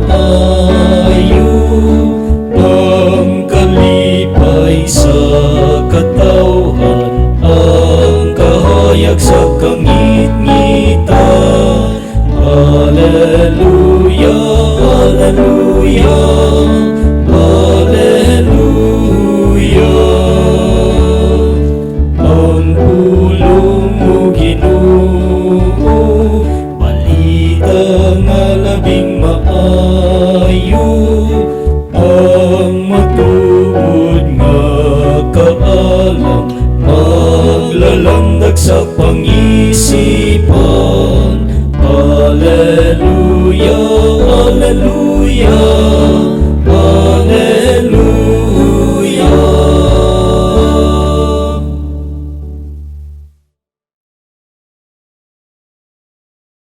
maayo, ang kalipay sa katawhan, ang kahayag sa kangit-ngitan. Hallelujah, hallelujah, hallelujah. Ang pulong mo Ginoo, balita nga labing maayo, ang matuod nga kaalam, maglalandag sa pangisipan. Hallelujah, hallelujah,